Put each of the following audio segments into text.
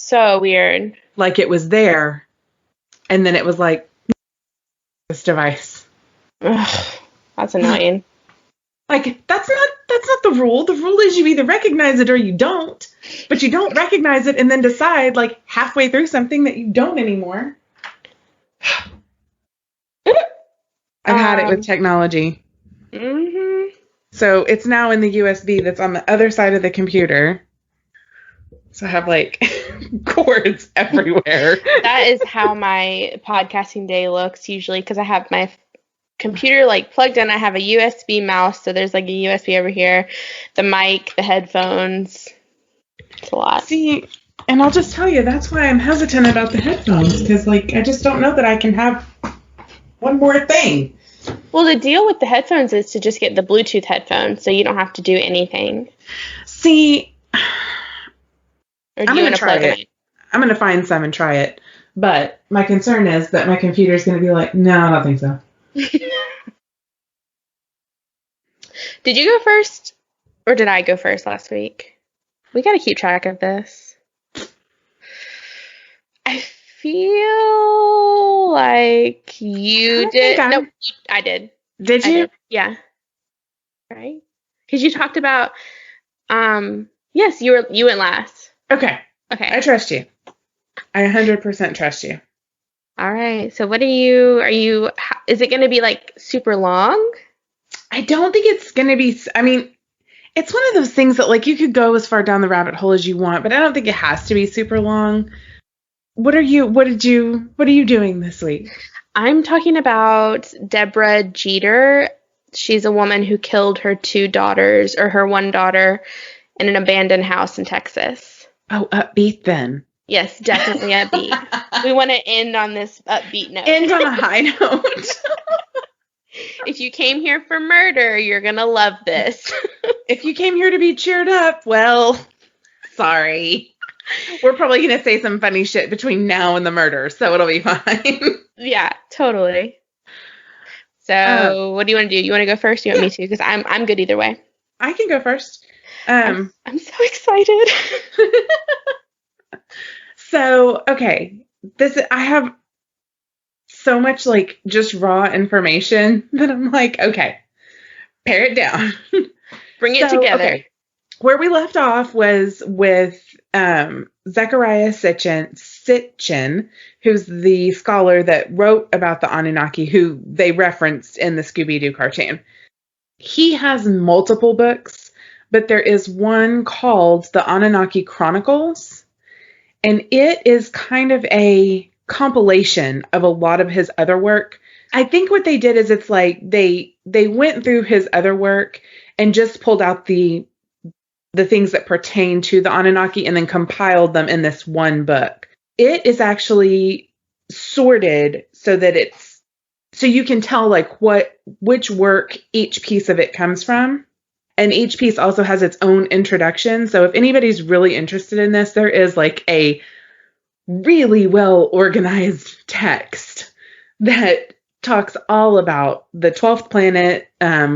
So weird. Like it was there, and then it was like, this device. Ugh, that's annoying. Like, that's not the rule. The rule is you either recognize it or you don't. But you don't recognize it and then decide, like, halfway through something that you don't anymore. I've had it with technology. Mm-hmm. So it's now in the USB that's on the other side of the computer. So I have, like, cords everywhere. That is how my podcasting day looks usually, because I have my computer like plugged in. I have a USB mouse, so there's like a USB over here, the mic, the headphones. It's a lot. See, and I'll just tell you, that's why I'm hesitant about the headphones, because, like, I just don't know that I can have one more thing. Well, the deal with the headphones is to just get the Bluetooth headphones, so you don't have to do anything. See, Or do you want to plug them in? I'm going to find some and try it. But my concern is that my computer is going to be like, no, I don't think so. Did you go first, or did I go first last week? We got to keep track of this. I feel like you did. No, I did. Did you? Did. Yeah. Right? Because you talked about. Yes, you went last. Okay. Okay. I trust you. I 100% trust you. All right. So what are you, is it going to be like super long? I don't think it's going to be, I mean, it's one of those things that like you could go as far down the rabbit hole as you want, but I don't think it has to be super long. What are you doing this week? I'm talking about Debra Jeter. She's a woman who killed her two daughters, or her one daughter, in an abandoned house in Texas. Oh, upbeat then. Yes, definitely upbeat. We want to end on this upbeat note. End on a high note. If you came here for murder, you're going to love this. If you came here to be cheered up, well, sorry. We're probably going to say some funny shit between now and the murder, so it'll be fine. Yeah, totally. So, what do you want to do? You want to go first? You want me to? Because I'm good either way. I can go first. I'm so excited. So, okay. I have so much like just raw information that I'm like, okay, pare it down. Bring it together. Okay. Where we left off was with Zecharia Sitchin, who's the scholar that wrote about the Anunnaki, who they referenced in the Scooby-Doo cartoon. He has multiple books, but there is one called the Anunnaki Chronicles, and it is kind of a compilation of a lot of his other work. I think what they did is it's like they went through his other work and just pulled out the things that pertain to the Anunnaki and then compiled them in this one book. It is actually sorted so that so you can tell like which work each piece of it comes from. And each piece also has its own introduction. So if anybody's really interested in this, there is like a really well organized text that talks all about the 12th planet,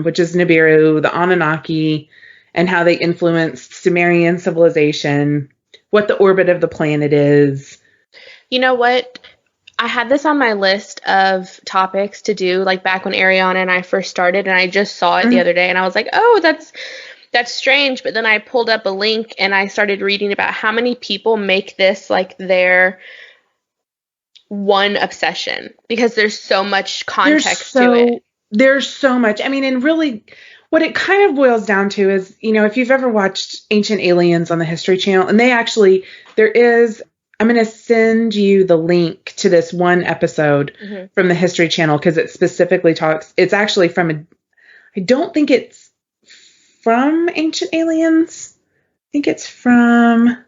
which is Nibiru, the Anunnaki, and how they influenced Sumerian civilization, what the orbit of the planet is. You know what? I had this on my list of topics to do, like back when Ariana and I first started, and I just saw it the other day, and I was like, oh, that's strange. But then I pulled up a link, and I started reading about how many people make this like their one obsession, because there's so much context to it. There's so much. I mean, and really what it kind of boils down to is, you know, if you've ever watched Ancient Aliens on the History Channel, and I'm going to send you the link to this one episode from the History Channel, because it specifically it's actually I don't think it's from Ancient Aliens. I think it's let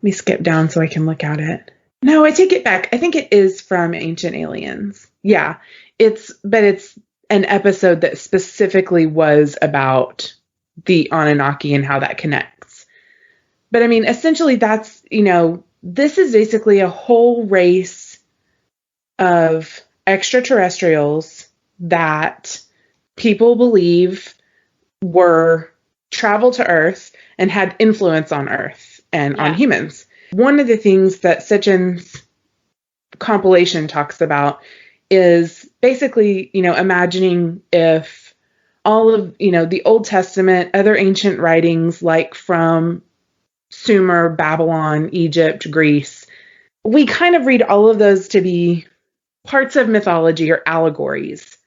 me skip down so I can look at it. No, I take it back. I think it is from Ancient Aliens. Yeah, but it's an episode that specifically was about the Anunnaki and how that connects. But I mean, essentially that's, you know, this is basically a whole race of extraterrestrials that people believe traveled to Earth and had influence on Earth and on humans. One of the things that Sitchin's compilation talks about is basically, imagining if all of, the Old Testament, other ancient writings like from Sumer, Babylon, Egypt, Greece, we kind of read all of those to be parts of mythology or allegories.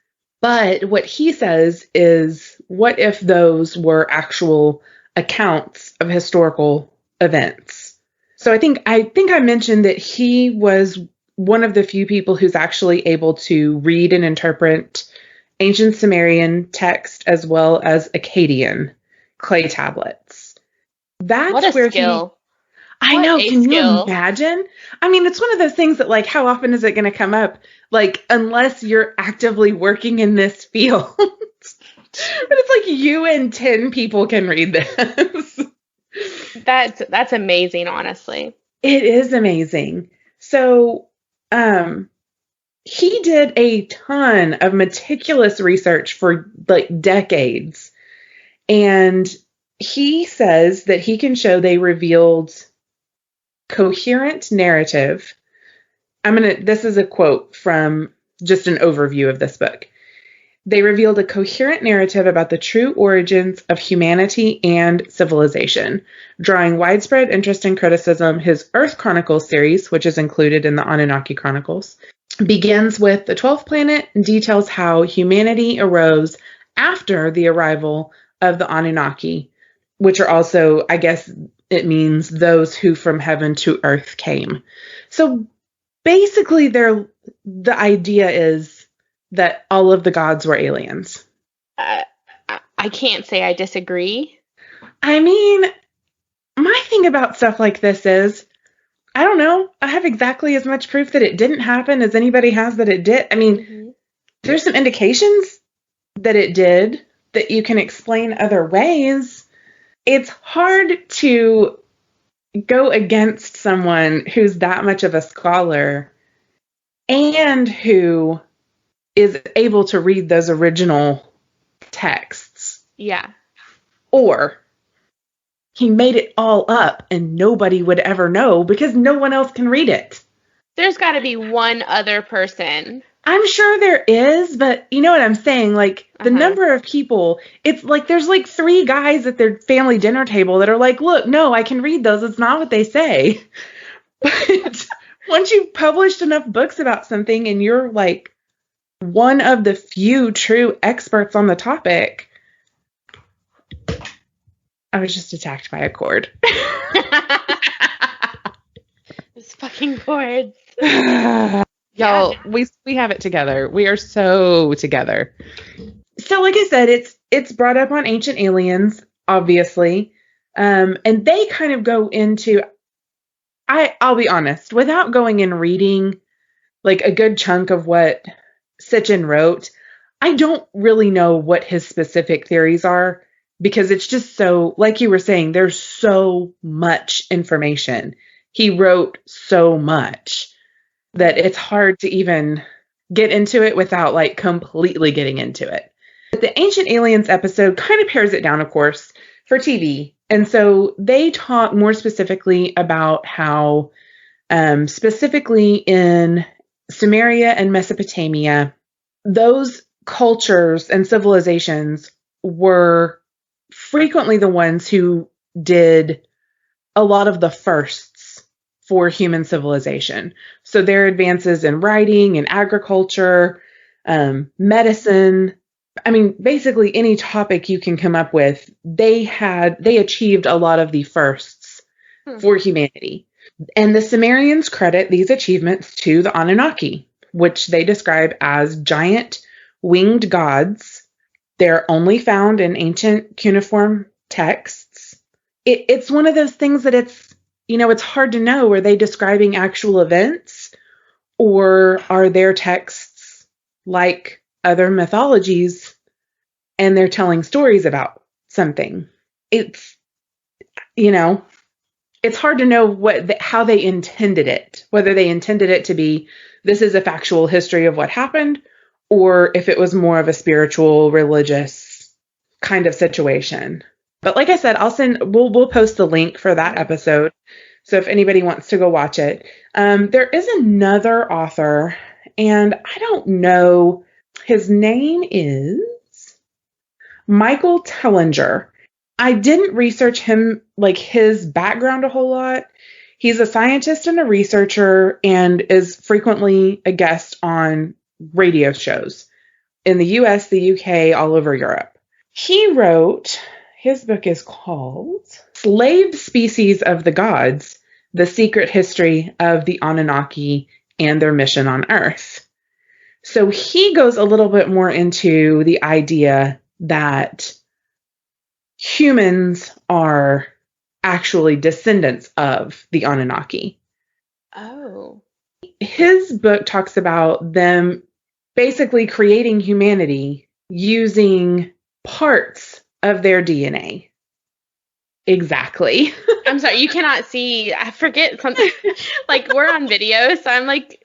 But what he says is, what if those were actual accounts of historical events? So I think I mentioned that he was one of the few people who's actually able to read and interpret ancient Sumerian text as well as Akkadian clay tablets. That's What a where skill. I What know. a Can you skill. imagine? I mean, it's one of those things that, like, how often is it going to come up? Like, unless you're actively working in this field. But it's like you and 10 people can read this. That's amazing, honestly. It is amazing. So, he did a ton of meticulous research for like decades. And he says that he can show they revealed coherent narrative. This is a quote from just an overview of this book. They revealed a coherent narrative about the true origins of humanity and civilization, drawing widespread interest and criticism. His Earth Chronicles series, which is included in the Anunnaki Chronicles, begins with the 12th planet and details how humanity arose after the arrival of the Anunnaki, which are also, I guess it means those who from heaven to earth came. So basically, the idea is that all of the gods were aliens. I can't say I disagree. I mean, my thing about stuff like this is, I don't know. I have exactly as much proof that it didn't happen as anybody has that it did. I mean, There's some indications that it did that you can explain other ways. It's hard to go against someone who's that much of a scholar and who is able to read those original texts. Yeah. Or he made it all up and nobody would ever know because no one else can read it. There's got to be one other person. I'm sure there is, but you know what I'm saying? Like, the number of people, it's like there's like 3 guys at their family dinner table that are like, look, no, I can read those. It's not what they say. But once you've published enough books about something and you're like one of the few true experts on the topic. I was just attacked by a cord. Those fucking cords. Y'all, we have it together. We are so together. So like I said, it's brought up on Ancient Aliens, obviously. And they kind of go into, I'll be honest, without going and reading like a good chunk of what Sitchin wrote, I don't really know what his specific theories are because it's just so, like you were saying, there's so much information. He wrote so much that it's hard to even get into it without like completely getting into it. But the Ancient Aliens episode kind of pares it down, of course, for TV. And so they talk more specifically about how, specifically in Sumeria and Mesopotamia, those cultures and civilizations were frequently the ones who did a lot of the firsts for human civilization. So their advances in writing and agriculture, medicine, I mean, basically any topic you can come up with, they achieved a lot of the firsts for humanity. And the Sumerians credit these achievements to the Anunnaki, which they describe as giant winged gods. They're only found in ancient cuneiform texts. It's one of those things that it's hard to know. Were they describing actual events, or are their texts like other mythologies and they're telling stories about something? It's hard to know how they intended it, whether they intended it to be, this is a factual history of what happened, or if it was more of a spiritual, religious kind of situation. But like I said, we'll post the link for that episode So if anybody wants to go watch it. There is another author, and I don't know. His name is Michael Tellinger. I didn't research him, like his background a whole lot. He's a scientist and a researcher and is frequently a guest on radio shows in the US, the UK, all over Europe. He wrote, his book is called Slave Species of the Gods, The Secret History of the Anunnaki and Their Mission on Earth. So he goes a little bit more into the idea that humans are actually descendants of the Anunnaki. Oh. His book talks about them basically creating humanity using parts of their DNA. Exactly. I'm sorry, you cannot see. I forget something. Like, we're on video, so I'm like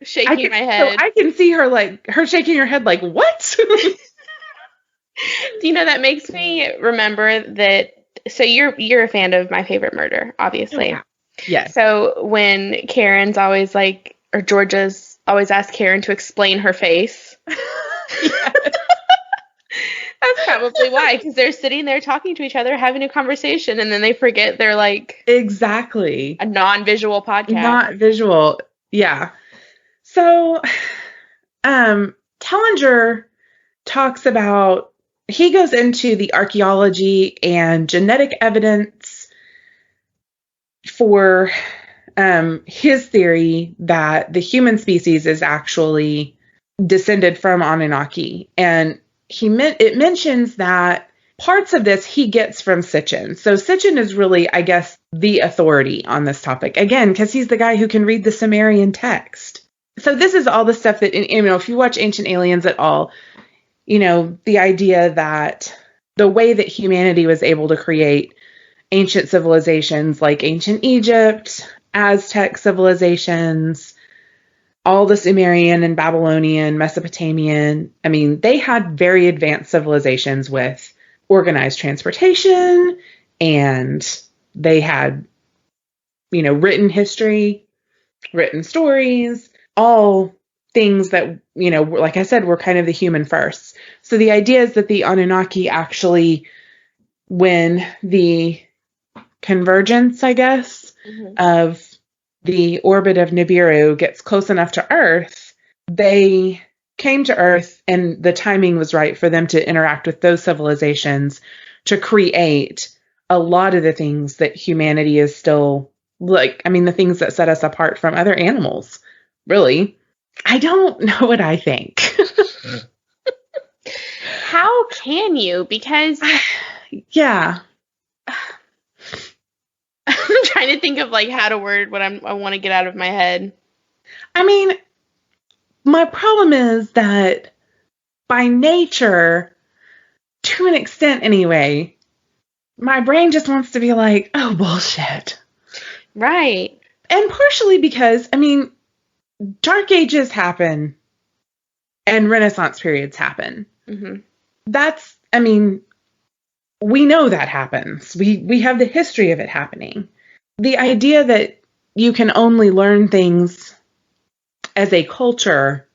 shaking my head. So I can see her shaking her head like, what? Do you know, that makes me remember that. So you're a fan of My Favorite Murder, obviously. Yeah. Yes. So when Karen's always like, or Georgia's always asked Karen to explain her face. Yes. That's probably why, because they're sitting there talking to each other, having a conversation, and then they forget they're like exactly a non-visual podcast. Not visual. Yeah. So, Tellinger talks about, he goes into the archaeology and genetic evidence for his theory that the human species is actually descended from Anunnaki. And it mentions that parts of this he gets from Sitchin. So Sitchin is really, I guess, the authority on this topic. Again, because he's the guy who can read the Sumerian text. So this is all the stuff that, if you watch Ancient Aliens at all, the idea that the way that humanity was able to create ancient civilizations like ancient Egypt, Aztec civilizations, all the Sumerian and Babylonian, Mesopotamian, they had very advanced civilizations with organized transportation, and they had, written history, written stories, all things that, like I said, were kind of the human first. So the idea is that the Anunnaki actually, when the convergence, I guess, of the orbit of Nibiru gets close enough to Earth, they came to Earth and the timing was right for them to interact with those civilizations to create a lot of the things that humanity is still the things that set us apart from other animals, really. I don't know what I think. How can you? Because yeah. I'm trying to think of how to word what I want to get out of my head. My problem is that by nature, to an extent anyway, my brain just wants to be like, oh, bullshit. Right. And partially because, Dark Ages happen and Renaissance periods happen. Mm-hmm. That's, we know that happens. We have the history of it happening. The idea that you can only learn things as a culture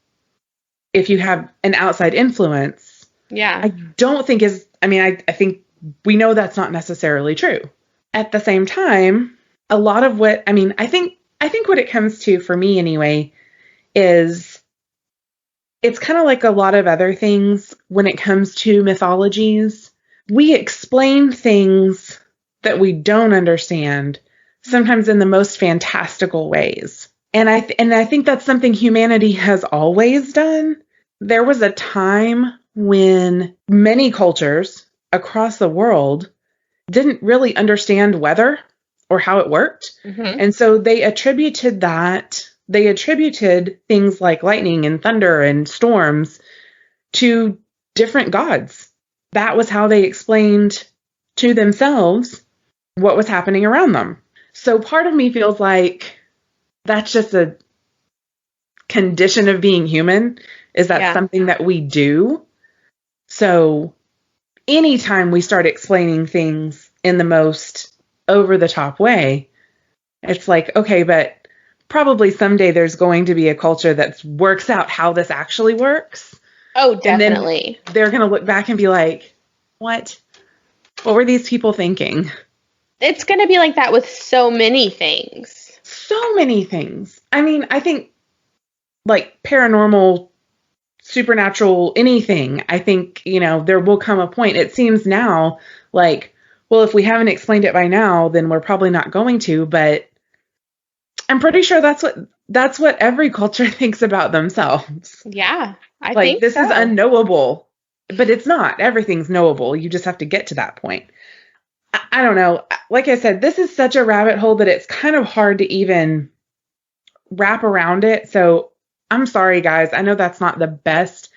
if you have an outside influence, I don't think is, I think we know that's not necessarily true. At the same time, a lot of what, I think what it comes to, for me anyway, is it's kind of like a lot of other things when it comes to mythologies. We explain things that we don't understand, sometimes in the most fantastical ways. And I think that's something humanity has always done. There was a time when many cultures across the world didn't really understand weather or how it worked. Mm-hmm. And so they attributed things like lightning and thunder and storms to different gods. That was how they explained to themselves what was happening around them. So part of me feels like that's just a condition of being human, is that something that we do. So anytime we start explaining things in the most over-the-top way, It's like, okay, but probably someday there's going to be a culture that works out how this actually works. Oh, And then definitely. they're going to look back and be like, what? What were these people thinking? It's going to be like that with so many things. So many things. I mean, I think like paranormal, supernatural, anything, I think, there will come a point. It seems now like, well, if we haven't explained it by now, then we're probably not going to, but I'm pretty sure that's what every culture thinks about themselves. Yeah, I Like, think this is so. unknowable, but it's not. Everything's knowable. You just have to get to that point. I don't know. Like I said, this is such a rabbit hole that it's kind of hard to even wrap around it. So I'm sorry, guys. I know that's not the best,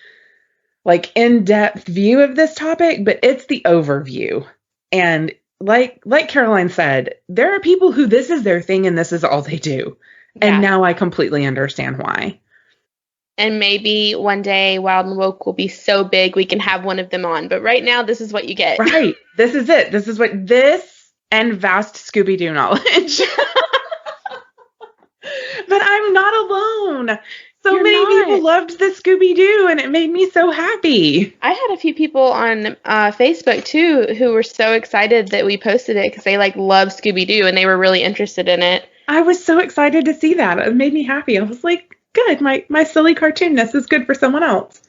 like, in-depth view of this topic, but it's the overview. And like Caroline said, there are people who this is their thing and this is all they do. Yeah. And now I completely understand why. And maybe one day Wild and Woke will be so big we can have one of them on. But right now, this is what you get. Right. This is it. This and vast Scooby-Doo knowledge. But I'm not alone. So many people loved the Scooby-Doo, and it made me so happy. I had a few people on Facebook, too, who were so excited that we posted it because they, love Scooby-Doo, and they were really interested in it. I was so excited to see that. It made me happy. I was like, good. My silly cartoonness is good for someone else.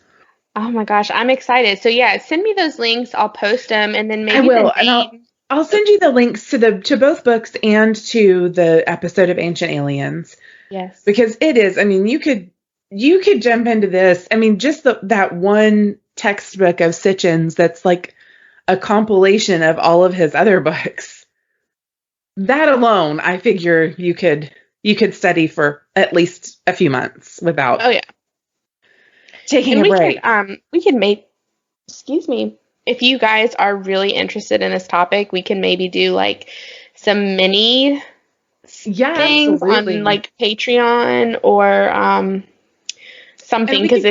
Oh, my gosh. I'm excited. So, yeah, send me those links. I'll post them, and then maybe I will. And I'll send you the links to both books and to the episode of Ancient Aliens. Yes. Because it is, I mean, you could jump into this. I mean, just that one textbook of Sitchin's that's like a compilation of all of his other books. That alone, I figure you could study for at least a few months without taking a break. We can make, excuse me, if you guys are really interested in this topic, we can maybe do some mini things absolutely. on Patreon or something, because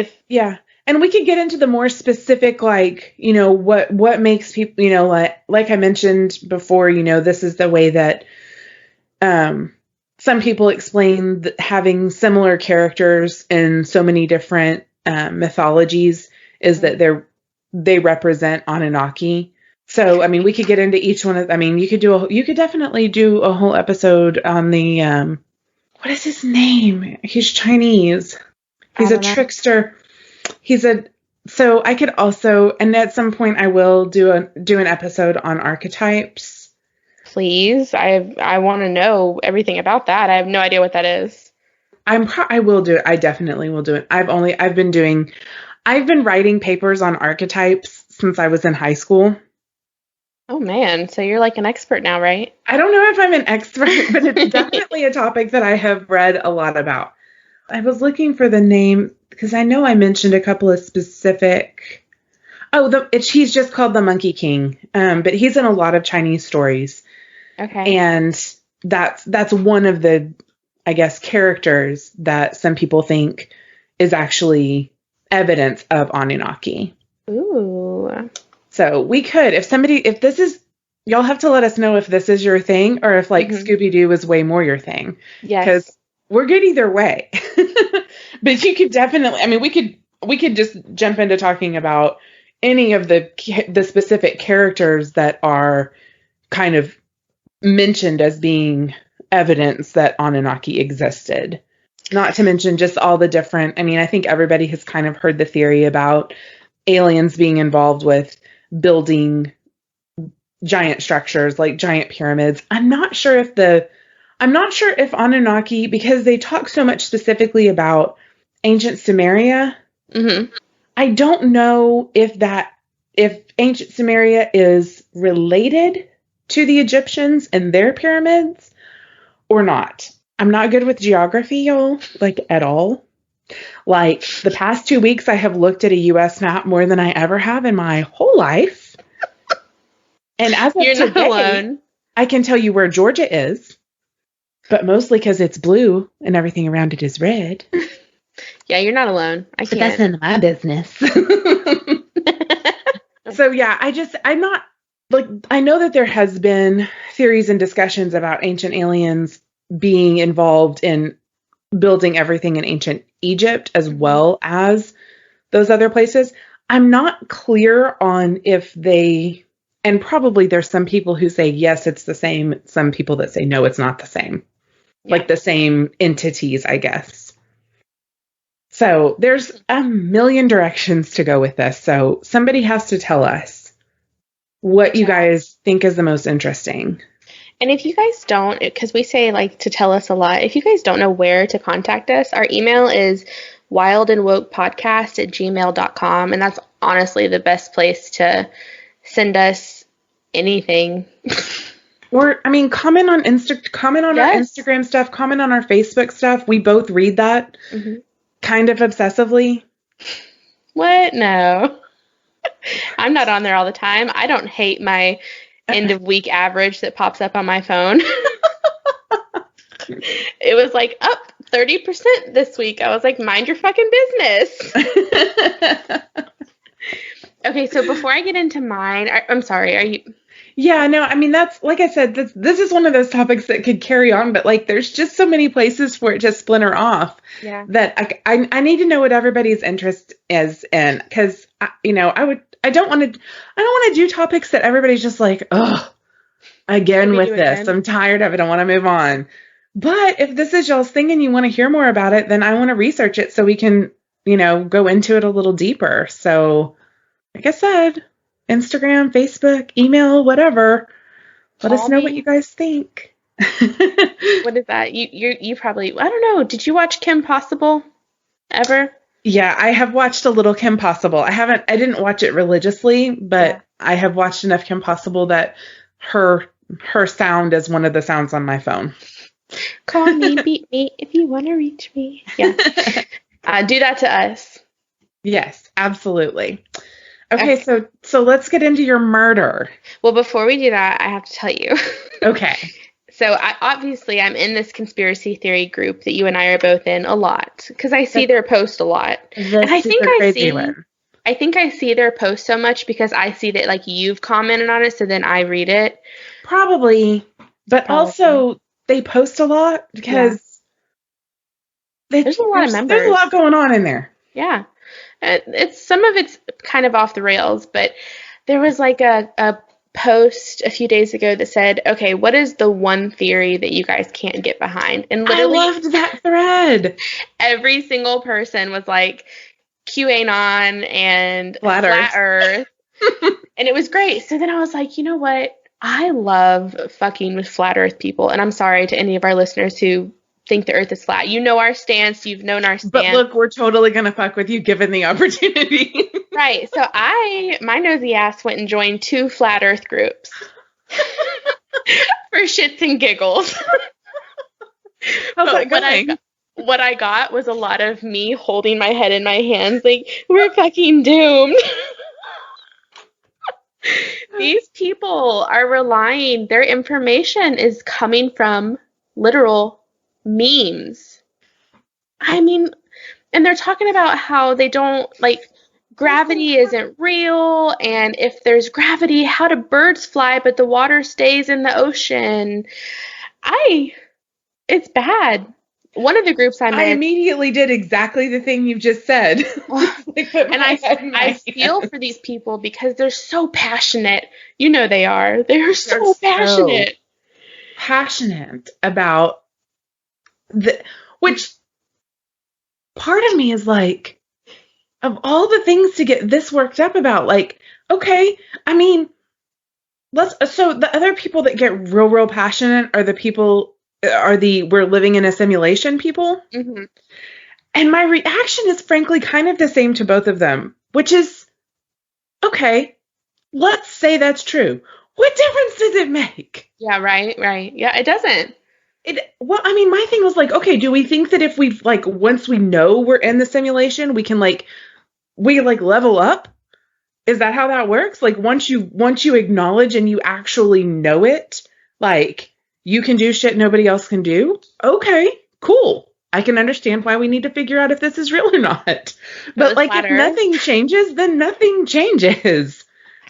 and we could get into the more specific, what makes people, like I mentioned before, this is the way that some people explain that having similar characters in so many different mythologies is that they represent Anunnaki. So, I mean, we could get into each one of, I mean, you could definitely do a whole episode on the, what is his name? He's Chinese. He's a trickster. So I could also, and at some point I will do an episode on archetypes. Please. I want to know everything about that. I have no idea what that is. I will do it. I definitely will do it. I've been writing papers on archetypes since I was in high school. Oh man, so you're like an expert now, right? I don't know if I'm an expert, but it's definitely a topic that I have read a lot about. I was looking for the name because I know I mentioned a couple of specific. Oh, he's just called the Monkey King, but he's in a lot of Chinese stories. Okay. And that's one of the, I guess, characters that some people think is actually evidence of Anunnaki. Ooh. So we could, if this is, y'all have to let us know if this is your thing or if Scooby-Doo is way more your thing. Yes. Because we're good either way. But you could definitely, I mean, we could just jump into talking about any of the specific characters that are kind of mentioned as being evidence that Anunnaki existed. Not to mention just all the different, I mean, I think everybody has kind of heard the theory about aliens being involved with building giant structures like giant pyramids. I'm not sure if Anunnaki, because they talk so much specifically about ancient Sumeria. Mm-hmm. I don't know if ancient Sumeria is related to the Egyptians and their pyramids or not. I'm not good with geography, y'all, at all. The past 2 weeks, I have looked at a U.S. map more than I ever have in my whole life. And as of You're not alone. I can tell you where Georgia is, but mostly because it's blue and everything around it is red. Yeah, you're not alone. But that's none of my business. So yeah, I'm not, I know that there has been theories and discussions about ancient aliens being involved in building everything in ancient Egypt as well as those other places. I'm not clear on if they, and probably there's some people who say, yes, it's the same. Some people that say, no, it's not the same. Yeah. Like the same entities, I guess. So there's a million directions to go with this. So somebody has to tell us what you guys think is the most interesting. And if you guys don't, because we say like to tell us a lot, if you guys don't know where to contact us, our email is wildandwokepodcast@gmail.com. And that's honestly the best place to send us anything. Or, I mean, comment on our Instagram stuff, comment on our Facebook stuff. We both read that kind of obsessively. What? No. I'm not on there all the time. I don't hate my end of week average that pops up on my phone. It was like up 30% this week. I was like, mind your fucking business. Okay, so before I get into mine, I'm sorry, are you... Yeah, no, I mean, that's, like I said, this is one of those topics that could carry on, but like, there's just so many places for it to splinter off that I need to know what everybody's interest is in, because, you know, I don't want to do topics that everybody's just like, oh, again with this. I'm tired of it. I want to move on. But if this is y'all's thing and you want to hear more about it, then I want to research it so we can, you know, go into it a little deeper. So, like I said, Instagram, Facebook, email, whatever. Let us know what you guys think. What is that? You probably, I don't know. Did you watch Kim Possible ever? Yeah, I have watched a little Kim Possible. I didn't watch it religiously, but I have watched enough Kim Possible that her sound is one of the sounds on my phone. Call me, beat me if you want to reach me. Yeah. Do that to us. Yes, absolutely. Okay, so let's get into your murder. Well, before we do that, I have to tell you. Okay. So I'm in this conspiracy theory group that you and I are both in a lot because I see their post a lot. And I think I see their post so much because I see that like you've commented on it, so then I read it. Probably, but also they post a lot because there's a lot of members. There's a lot going on in there. Yeah. Some of it's kind of off the rails, but there was like a post a few days ago that said, okay, what is the one theory that you guys can't get behind? And literally, I loved that thread. Every single person was like QAnon and Flat Earth. And it was great. So then I was like, you know what? I love fucking with Flat Earth people. And I'm sorry to any of our listeners who think the earth is flat. You know our stance. You've known our stance. But look, we're totally going to fuck with you given the opportunity. Right. So my nosy ass went and joined 2 flat earth groups for shits and giggles. How's that going? What I got was a lot of me holding my head in my hands like, we're fucking doomed. These people are relying, their information is coming from literal memes. I mean, and they're talking about how they don't, like, gravity isn't real, and if there's gravity, how do birds fly but the water stays in the ocean? It's bad. One of the groups I immediately did exactly the thing you just said. And I feel for these people because they're so passionate. You know they are. They're so passionate. Passionate about which part of me is like, of all the things to get this worked up about, like, okay, I mean, so the other people that get real passionate are we're living in a simulation people. Mm-hmm. And my reaction is frankly kind of the same to both of them, which is, okay, let's say that's true. What difference does it make? Yeah, right. Yeah, it doesn't. Well, I mean, my thing was like, okay, do we think that if we've like, once we know we're in the simulation, we can we level up? Is that how that works? Like once you acknowledge and you actually know it, like you can do shit nobody else can do. Okay, cool. I can understand why we need to figure out if this is real or not. But like if nothing changes, then nothing changes.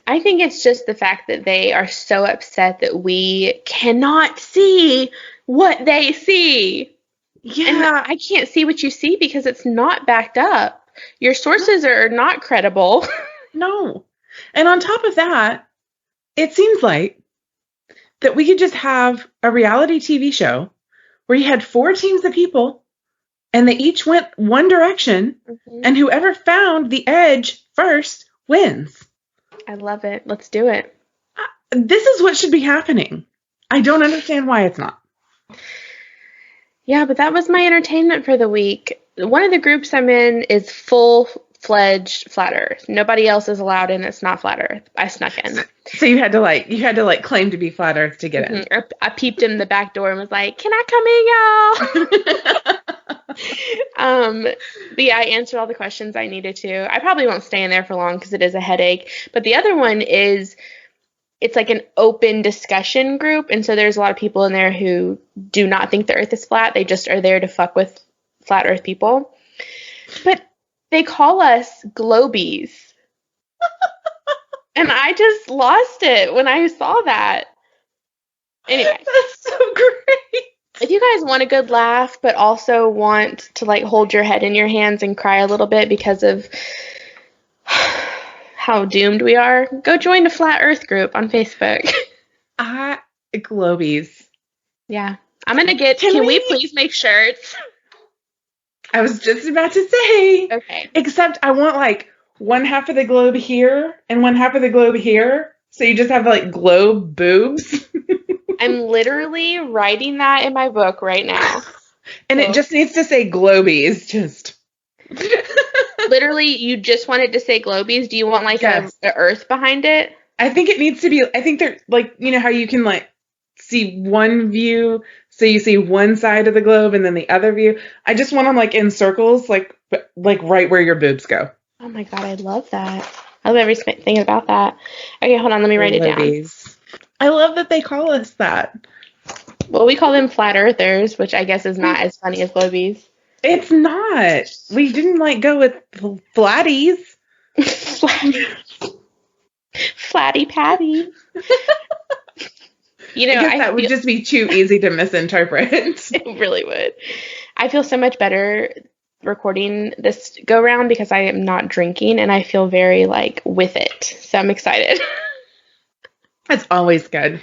I think it's just the fact that they are so upset that we cannot see what they see. Yeah. And I can't see what you see because it's not backed up. Your sources are not credible. No. And on top of that, it seems like that we could just have a reality TV show where you had 4 teams of people and they each went one direction, and whoever found the edge first wins. I love it. Let's do it. This is what should be happening. I don't understand why it's not. Yeah, but that was my entertainment for the week. One of the groups I'm in is full-fledged flat earth. Nobody else is allowed in. It's not flat earth. I snuck in. So you had to claim to be flat earth to get in. I peeped in the back door and was like, "Can I come in, y'all?" But yeah, I answered all the questions I needed to. I probably won't stay in there for long because it is a headache. But the other one is, it's like an open discussion group, and so there's a lot of people in there who do not think the earth is flat. They just are there to fuck with flat earth people. But they call us globies. And I just lost it when I saw that. Anyway. That's so great. If you guys want a good laugh, but also want to like hold your head in your hands and cry a little bit because of how doomed we are, go join the Flat Earth group on Facebook. Globies. Yeah. I'm going to get, can we please make shirts? I was just about to say. Okay. Except I want like one half of the globe here and one half of the globe here. So you just have like globe boobs. I'm literally writing that in my book right now. And it just needs to say globies. Just. Literally, you just wanted to say globies. Do you want like a earth behind it? I think it needs to be, I think they're like, you know how you can like see one view. So you see one side of the globe and then the other view. I just want them like in circles, like right where your boobs go. Oh my God, I love that. I love everything about that. Okay, hold on, let me write it down. I love that they call us that. Well, we call them flat earthers, which I guess is not as funny as globies. It's not. We didn't like go with flatties. Flatty patty. You know, I guess that would just be too easy to misinterpret. It really would. I feel so much better recording this go round because I am not drinking and I feel very like with it. So I'm excited. That's always good.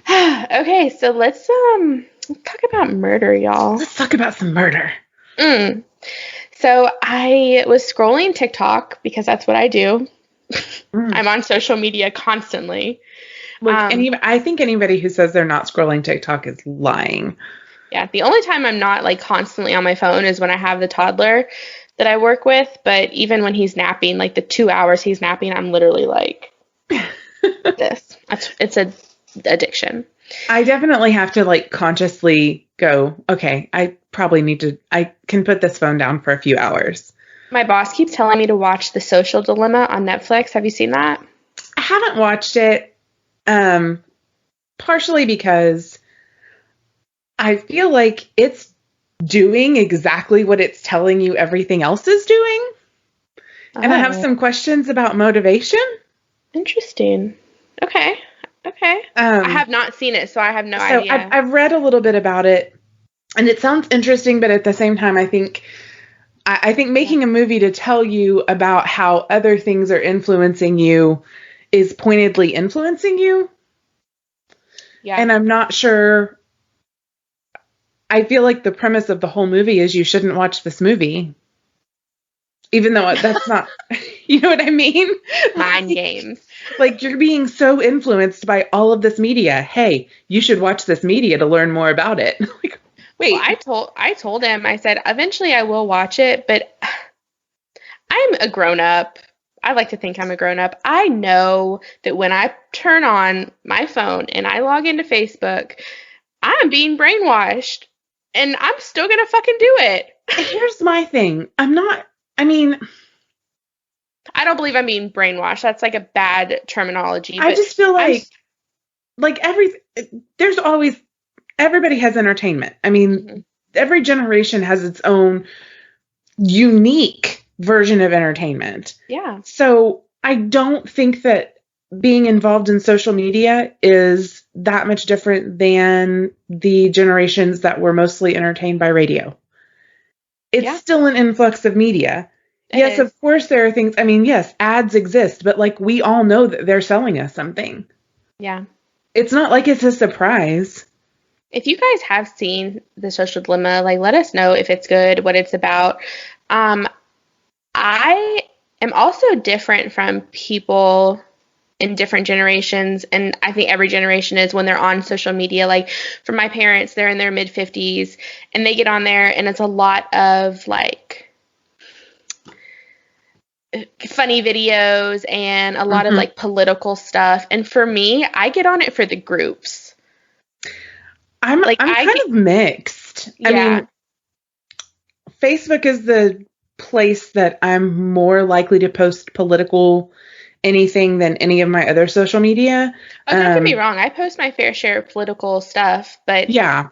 Okay, so let's talk about murder, y'all. Let's talk about some murder. So I was scrolling TikTok because that's what I do. I'm on social media constantly. Look, I think anybody who says they're not scrolling TikTok is lying. Yeah, the only time I'm not like constantly on my phone is when I have the toddler that I work with. But even when he's napping, like the 2 hours he's napping, I'm literally like this. It's an addiction. I definitely have to like consciously go, okay, I can put this phone down for a few hours. My boss keeps telling me to watch The Social Dilemma on Netflix. Have you seen that? I haven't watched it, partially because I feel like it's doing exactly what it's telling you everything else is doing. Oh. And I have some questions about motivation. Interesting. Okay. I have not seen it, so I have no idea. I've read a little bit about it, and it sounds interesting, but at the same time, I think making a movie to tell you about how other things are influencing you is pointedly influencing you. Yeah. And I'm not sure. I feel like the premise of the whole movie is you shouldn't watch this movie. Even though that's not, you know what I mean? Mind games. Like, you're being so influenced by all of this media. Hey, you should watch this media to learn more about it. Like, wait. Well, I told him, I said, eventually I will watch it, but I'm a grown up. I like to think I'm a grown up. I know that when I turn on my phone and I log into Facebook, I'm being brainwashed and I'm still going to fucking do it. Here's my thing. I don't believe I'm being brainwashed. That's like a bad terminology. I just feel like everybody has entertainment. I mean, every generation has its own unique version of entertainment. Yeah. So I don't think that being involved in social media is that much different than the generations that were mostly entertained by radio. It's still an influx of media. Yes, of course there are things. I mean, yes, ads exist, but like we all know that they're selling us something. Yeah. It's not like it's a surprise. If you guys have seen The Social Dilemma, like let us know if it's good, what it's about. I am also different from people in different generations, and I think every generation is when they're on social media. Like for my parents, they're in their mid 50s and they get on there and it's a lot of like funny videos and a lot of like political stuff. And for me, I get on it for the groups. I'm kind of mixed. Yeah. I mean, Facebook is the place that I'm more likely to post political anything than any of my other social media. Oh, don't get me wrong. I post my fair share of political stuff, but yeah,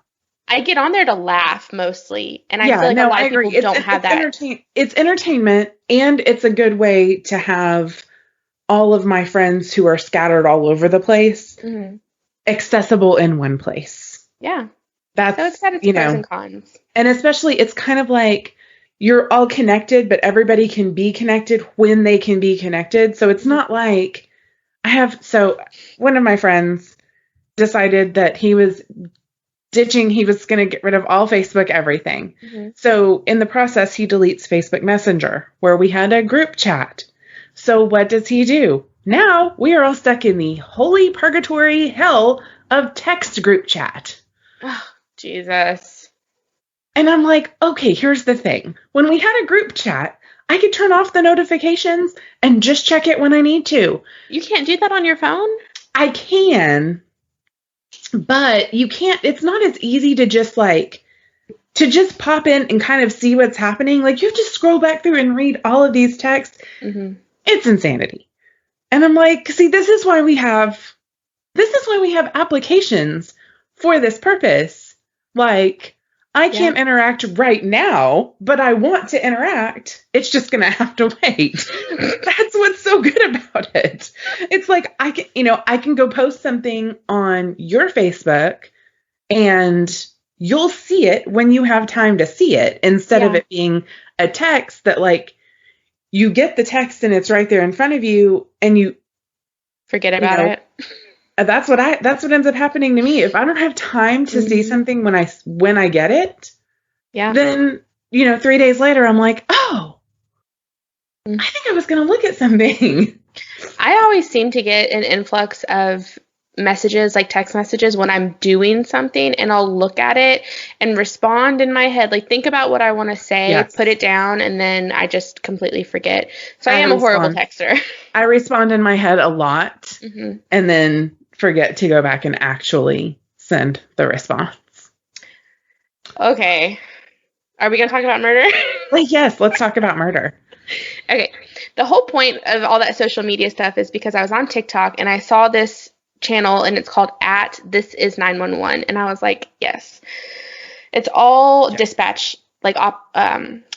I get on there to laugh mostly. And I feel like a lot of people don't have that. It's entertainment, and it's a good way to have all of my friends who are scattered all over the place accessible in one place. Yeah. That's, so it's got its pros and cons. And especially, it's kind of like you're all connected, but everybody can be connected when they can be connected. So it's not like one of my friends decided that he was going to get rid of all Facebook everything. So in the process, he deletes Facebook Messenger, where we had a group chat. So what does he do? Now we are all stuck in the holy purgatory hell of text group chat. Oh, Jesus. And I'm like, okay, here's the thing. When we had a group chat, I could turn off the notifications and just check it when I need to. You can't do that on your phone? I can, but you can't. It's not as easy to just pop in and kind of see what's happening. Like, you have to scroll back through and read all of these texts. It's insanity. And I'm like, see, this is why we have applications for this purpose. Like, I can't interact right now, but I want to interact. It's just going to have to wait. That's what's so good about it. It's like, I can go post something on your Facebook and you'll see it when you have time to see it, instead of it being a text that like you get the text and it's right there in front of you and you forget about it. That's what ends up happening to me. If I don't have time to see something when I get it, then 3 days later I'm like, oh, I think I was going to look at something. I always seem to get an influx of messages, like text messages, when I'm doing something, and I'll look at it and respond in my head, like think about what I want to say, put it down, and then I just completely forget. So I am a horrible texter. I respond in my head a lot and then forget to go back and actually send the response. Okay. Are we going to talk about murder? Like, yes, let's talk about murder. Okay. The whole point of all that social media stuff is because I was on TikTok and I saw this channel and it's called @ThisIs911, and I was like, yes. It's all dispatch, like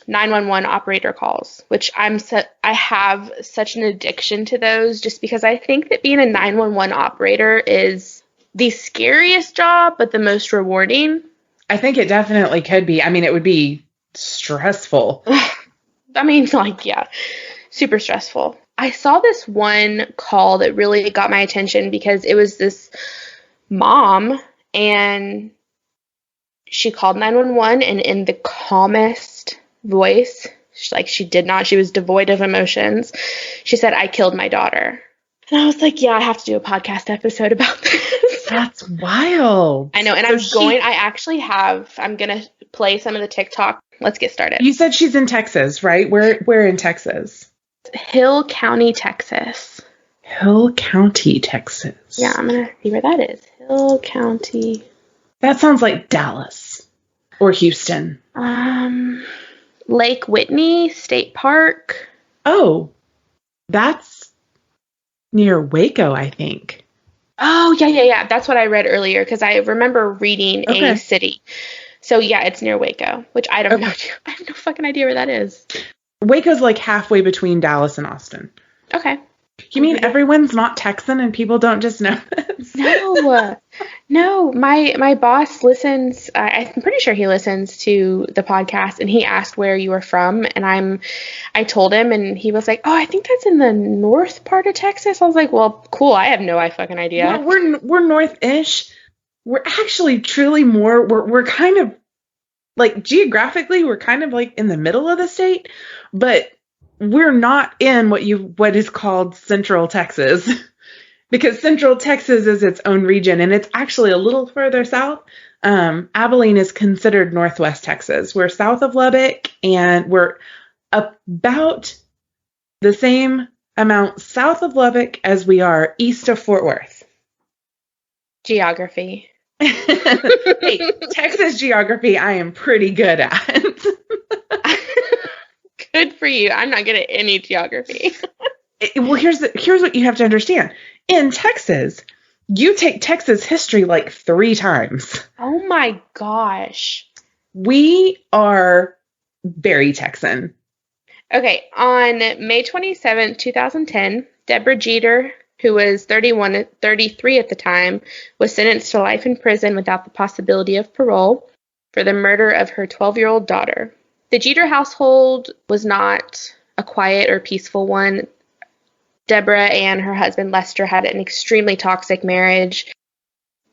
911 operator calls, which I have such an addiction to those, just because I think that being a 911 operator is the scariest job, but the most rewarding. I think it definitely could be. I mean, it would be stressful. I mean, like, yeah, super stressful. I saw this one call that really got my attention because it was this mom, and she called 911, and in the calmest voice, she was devoid of emotions. She said, "I killed my daughter." And I was like, yeah, I have to do a podcast episode about this. That's wild. I know. And I'm going to play some of the TikTok. Let's get started. You said she's in Texas, right? Where in Texas? Hill County, Texas. Hill County, Texas. Yeah, I'm going to see where that is. Hill County. That sounds like Dallas or Houston. Lake Whitney State Park. Oh, that's near Waco, I think. Oh, yeah. That's what I read earlier because I remember reading a city. So, yeah, it's near Waco, which I don't know. I have no fucking idea where that is. Waco's like halfway between Dallas and Austin. Okay. You mean everyone's not Texan and people don't just know this? No. My boss listens. I'm pretty sure he listens to the podcast, and he asked where you were from, and I told him, and he was like, "Oh, I think that's in the north part of Texas." I was like, "Well, cool. I have no fucking idea." Yeah, we're north-ish. We're actually truly more. We're kind of like geographically, we're kind of like in the middle of the state, but we're not in what is called Central Texas, because Central Texas is its own region, and it's actually a little further south. Abilene is considered Northwest Texas. We're south of Lubbock, and we're about the same amount south of Lubbock as we are east of Fort Worth. Geography. Hey, Texas geography, I am pretty good at. Good for you. I'm not good at any geography. Well, here's what you have to understand. In Texas, you take Texas history like 3 times. Oh my gosh. We are very Texan. Okay, on May 27th, 2010, Debra Jeter, who was 33 at the time, was sentenced to life in prison without the possibility of parole for the murder of her 12-year-old daughter. The Jeter household was not a quiet or peaceful one. Debra and her husband Lester had an extremely toxic marriage,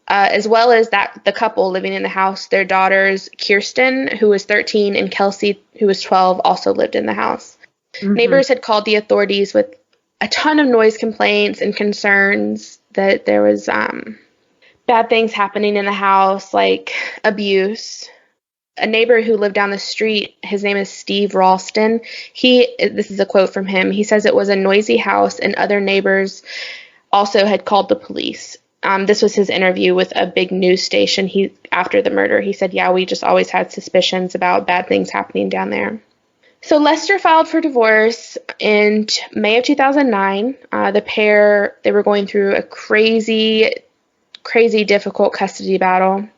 as well as the couple living in the house. Their daughters, Kirsten, who was 13, and Kelsey, who was 12, also lived in the house. Mm-hmm. Neighbors had called the authorities with a ton of noise complaints and concerns that there was bad things happening in the house, like abuse. A neighbor who lived down the street, his name is Steve Ralston. This is a quote from him. He says it was a noisy house, and other neighbors also had called the police. This was his interview with a big news station. After the murder, he said, "Yeah, we just always had suspicions about bad things happening down there." So Lester filed for divorce in May of 2009. The pair, they were going through a crazy, crazy difficult custody battle.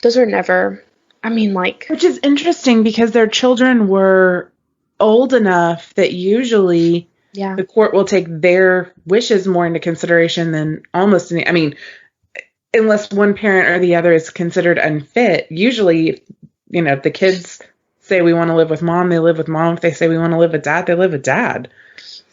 Those are never, Which is interesting because their children were old enough that usually the court will take their wishes more into consideration than almost any, unless one parent or the other is considered unfit. Usually, if the kids say we want to live with mom, they live with mom. If they say we want to live with dad, they live with dad.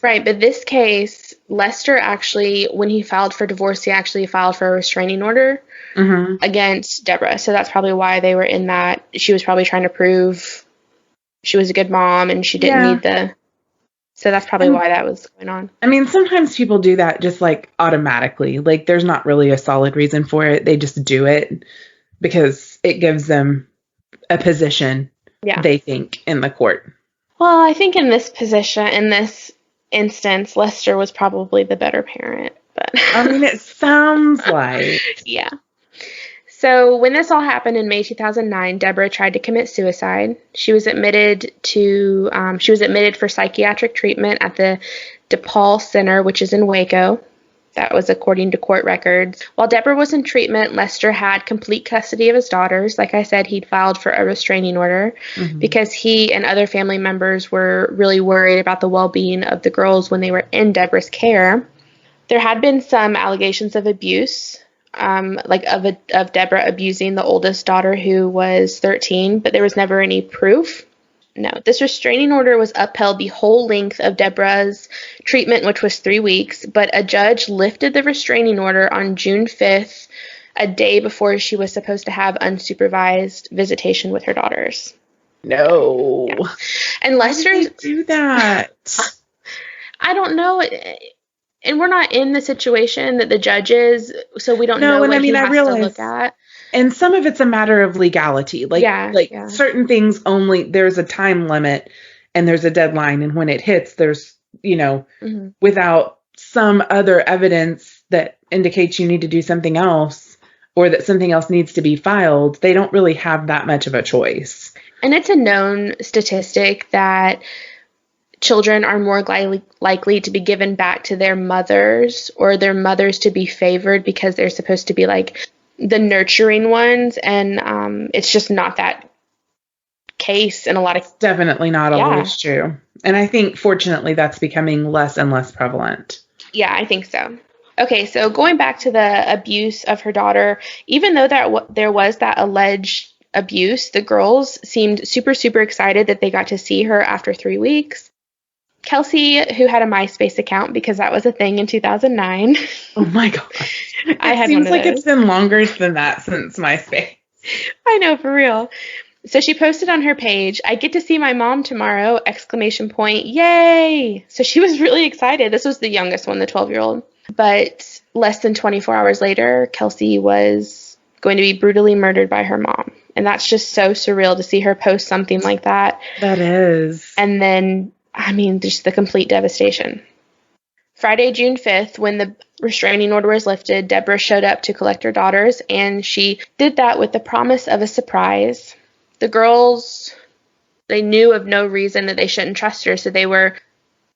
Right, but this case, Lester actually, when he filed for divorce, he actually filed for a restraining order against Debra. So that's probably why they were in that. She was probably trying to prove she was a good mom and she didn't need so that's probably why that was going on. Sometimes people do that just like automatically. Like there's not really a solid reason for it. They just do it because it gives them a position, they think, in the court. Well, I think in this instance, Lester was probably the better parent. But it sounds like. Yeah. So when this all happened in May 2009, Debra tried to commit suicide. She was admitted for psychiatric treatment at the DePaul Center, which is in Waco. That was according to court records. While Debra was in treatment, Lester had complete custody of his daughters. Like I said, he'd filed for a restraining order because he and other family members were really worried about the well-being of the girls when they were in Debra's care. There had been some allegations of abuse, of Debra abusing the oldest daughter, who was 13, but there was never any proof. No, this restraining order was upheld the whole length of Debra's treatment, which was 3 weeks, but a judge lifted the restraining order on June 5th, a day before she was supposed to have unsupervised visitation with her daughters. No. Yeah. And Lester... Why did they do that? I don't know. And we're not in the situation that the judge is, so we don't know what he has to look at. And some of it's a matter of legality. Certain things only, there's a time limit and there's a deadline. And when it hits, there's, without some other evidence that indicates you need to do something else or that something else needs to be filed, they don't really have that much of a choice. And it's a known statistic that children are more likely to be given back to their mothers, or their mothers to be favored because they're supposed to be like the nurturing ones, and it's just not that case in a lot of... Definitely not always true. And I think, fortunately, that's becoming less and less prevalent. Yeah, I think so. Okay, so going back to the abuse of her daughter, even though there was that alleged abuse, the girls seemed super, super excited that they got to see her after 3 weeks. Kelsey, who had a MySpace account because that was a thing in 2009. Oh my God. It seems like it's been longer than that since MySpace. I know, for real. So she posted on her page, "I get to see my mom tomorrow, exclamation point, yay!" So she was really excited. This was the youngest one, the 12-year-old. But less than 24 hours later, Kelsey was going to be brutally murdered by her mom. And that's just so surreal to see her post something like that. That is. And then, I mean, just the complete devastation. Friday, June 5th, when the restraining order was lifted, Debra showed up to collect her daughters, and she did that with the promise of a surprise. The girls, they knew of no reason that they shouldn't trust her, so they were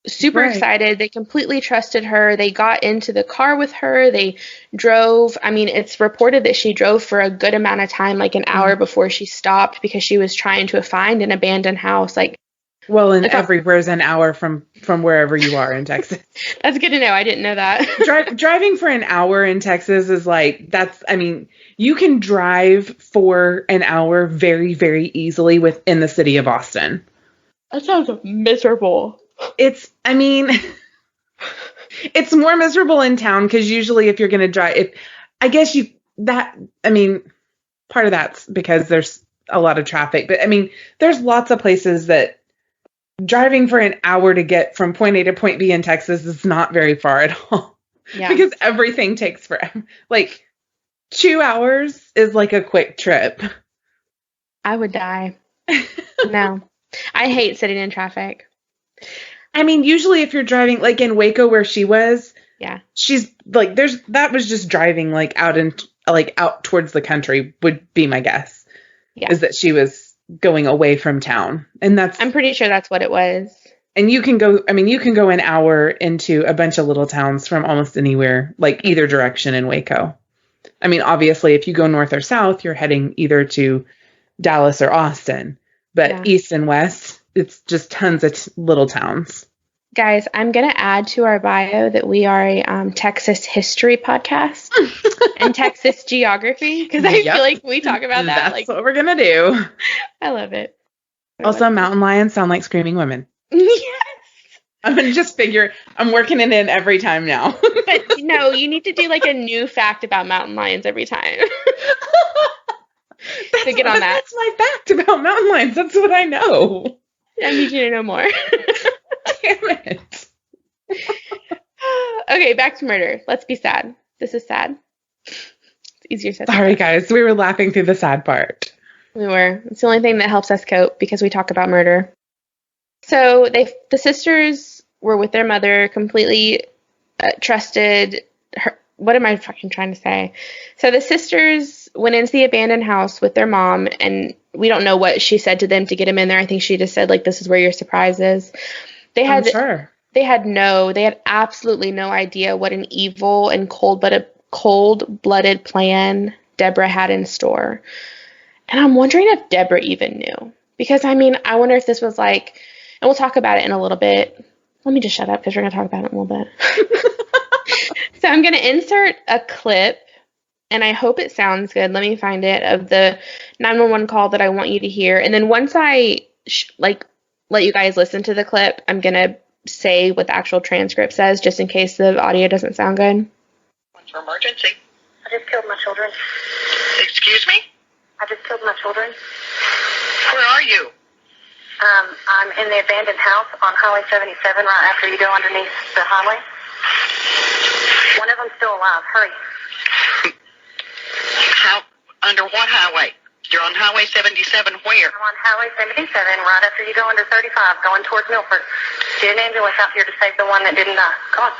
super excited. They completely trusted her. They got into the car with her. They drove. I mean, it's reported that she drove for a good amount of time, like an hour before she stopped, because she was trying to find an abandoned house. Well, and everywhere's an hour from wherever you are in Texas. That's good to know. I didn't know that. Driving for an hour in Texas is you can drive for an hour very, very easily within the city of Austin. That sounds miserable. It's more miserable in town because usually if you're going to drive, part of that's because there's a lot of traffic. But, there's lots of places that driving for an hour to get from point A to point B in Texas is not very far at all. Yeah. Because everything takes forever. 2 hours is like a quick trip. I would die. No. I hate sitting in traffic. Usually if you're driving, in Waco where she was, yeah, she's that was just driving out towards the country would be my guess. Yeah. Is that she was going away from town. And I'm pretty sure that's what it was. And you can go an hour into a bunch of little towns from almost anywhere, either direction in Waco. Obviously if you go north or south, you're heading either to Dallas or Austin, but east and west, it's just tons of little towns. Guys, I'm going to add to our bio that we are a Texas history podcast and Texas geography, because I feel like we talk about that. That's what we're going to do. I love it. Also, mountain lions sound like screaming women. Yes. I'm going to just figure, I'm working it in every time now. But no, you need to do a new fact about mountain lions every time. So get on that. That's my fact about mountain lions. That's what I know. I need you to know more. Damn it. Okay, back to murder. Let's be sad. This is sad. It's easier said. Sorry, guys. We were laughing through the sad part. We were. It's the only thing that helps us cope because we talk about murder. So the sisters were with their mother, completely trusted her. What am I fucking trying to say? So the sisters went into the abandoned house with their mom, and we don't know what she said to them to get them in there. I think she just said, this is where your surprise is. They had absolutely no idea what an evil and cold-blooded plan Debra had in store. And I'm wondering if Debra even knew. Because, I wonder if this was and we'll talk about it in a little bit. Let me just shut up because we're going to talk about it in a little bit. So I'm going to insert a clip, and I hope it sounds good. Let me find it, of the 911 call that I want you to hear. And then once I let you guys listen to the clip, I'm going to say what the actual transcript says, just in case the audio doesn't sound good. What's your emergency? I just killed my children. Excuse me? I just killed my children. Where are you? I'm in the abandoned house on Highway 77 right after you go underneath the highway. One of them's still alive. Hurry. Under what highway? You're on Highway 77 where? I'm on Highway 77 right after you go under 35 going towards Milford. Get an ambulance out here to save the one that didn't die. Come on.